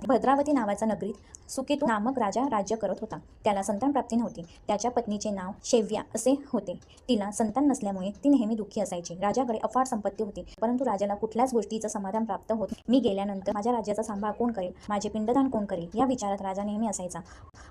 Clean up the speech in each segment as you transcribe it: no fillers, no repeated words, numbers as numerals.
भद्रावती नावाचा नगरीत सुकेतू नामक राजा राज्य करत होता. त्याला संतान प्राप्ती नव्हती. त्याच्या पत्नीचे नाव शैव्या असे होते. तिला संतान नसल्यामुळे ती नेहमी दुःखी असायची. राजाकडे अफाट संपत्ती होती, परंतु राजाला कुठल्याच गोष्टीचं समाधान प्राप्त होत. मी गेल्यानंतर माझ्या राज्याचा सांभाळ कोण करेल, माझे पिंडदान कोण करेल, या विचारात राजा नेहमी असायचा.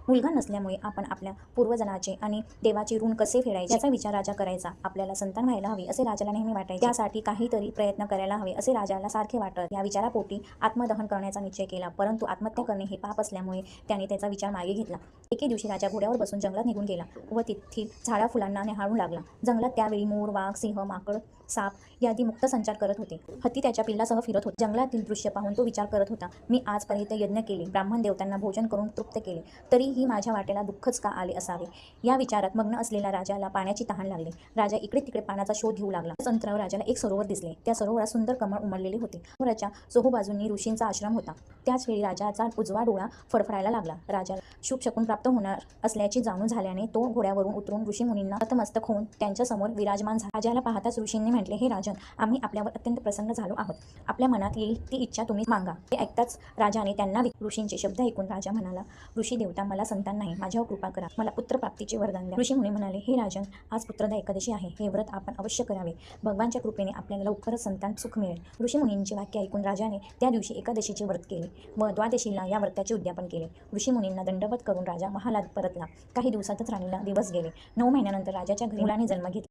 मुलगा नसल्यामुळे आपण आपल्या पूर्वजनाचे आणि देवाचे ऋण कसे फेडायचे याचा विचार राजा करायचा. आपल्याला संतान व्हायला हवी असे राजाला नेहमी वाटायचे. त्यासाठी काहीतरी प्रयत्न करायला हवे असे राजाला सारखे वाटत. या विचारापोटी आत्मदहन करण्याचा निश्चय केला, परंतु आत्महत्या करणे हे पाप असल्यामुळे त्याने त्याचा विचार मागे घेतला. एके दिवशी राजा घोड्यावर बसून जंगलात निघून गेला व तेथील झाडा फुलांना निहाळू लागला. जंगलात त्यावेळी मोर, वाघ, सिंह, माकड, साप यादी मुक्त संचार करत होते. हत्ती त्याच्या पिल्लासह फिरत होते. जंगलातील दृश्य पाहून तो विचार करत होता, मी आजपर्यंत यज्ञ केले, ब्राह्मण देवतांना भोजन करून तृप्त केले, तरीही माझ्या वाटेला दुःखच का आले असावे. या विचारात मग्न असलेल्या राजाला पाण्याची तहान लागली. राजा इकडे तिकडे पाण्याचा शोध घेऊ लागला. अंतरावर राजाला एक सरोवर दिसले. त्या सरोवरात सुंदर कमळ उमललेले होते. सरोवराच्या चोहोबाजूंनी ऋषींचा आश्रम होता. त्याच वेळी राजाचा उजवा डोळा फडफडायला लागला. राजाला शुभ शकून प्राप्त होणार असल्याची जाणूव झाल्याने तो घोड्यावरून उतरून ऋषीमुनींना नतमस्तक होऊन त्यांच्या समोर विराजमान झाला. राजाला पाहताच ऋषींनी म्हटले, हे राजन, आम्ही आपल्यावर अत्यंत प्रसन्न झालो आहोत. आपल्या मनात येईल ती इच्छा तुम्ही मागा. ते ऐकताच राजाने त्यांना ऋषींचे शब्द ऐकून राजा म्हणाला, ऋषी देवता, मला संतान नाही, माझ्यावर कृपा करा, मला पुत्रप्राप्तीचे वरदान द्या. ऋषीमुनी म्हणाले, हे राजन, आज पुत्रदा एकादशी आहे, हे व्रत आपण अवश्य करावे. भगवानच्या कृपेने आपल्याला लवकरच संतान सुख मिळेल. ऋषीमुनींचे वाक्य ऐकून राजाने त्या दिवशी एकादशीचे व्रत केले व द्वादशीला या व्रताचे उद्यापन केले. ऋषीमुनींना दंडवत करून राजा महालात परतला. काही दिवसातच राणीला दिवस गेले. 9 महिन्यानंतर राजाच्या घरी मुलाने जन्म घेतला.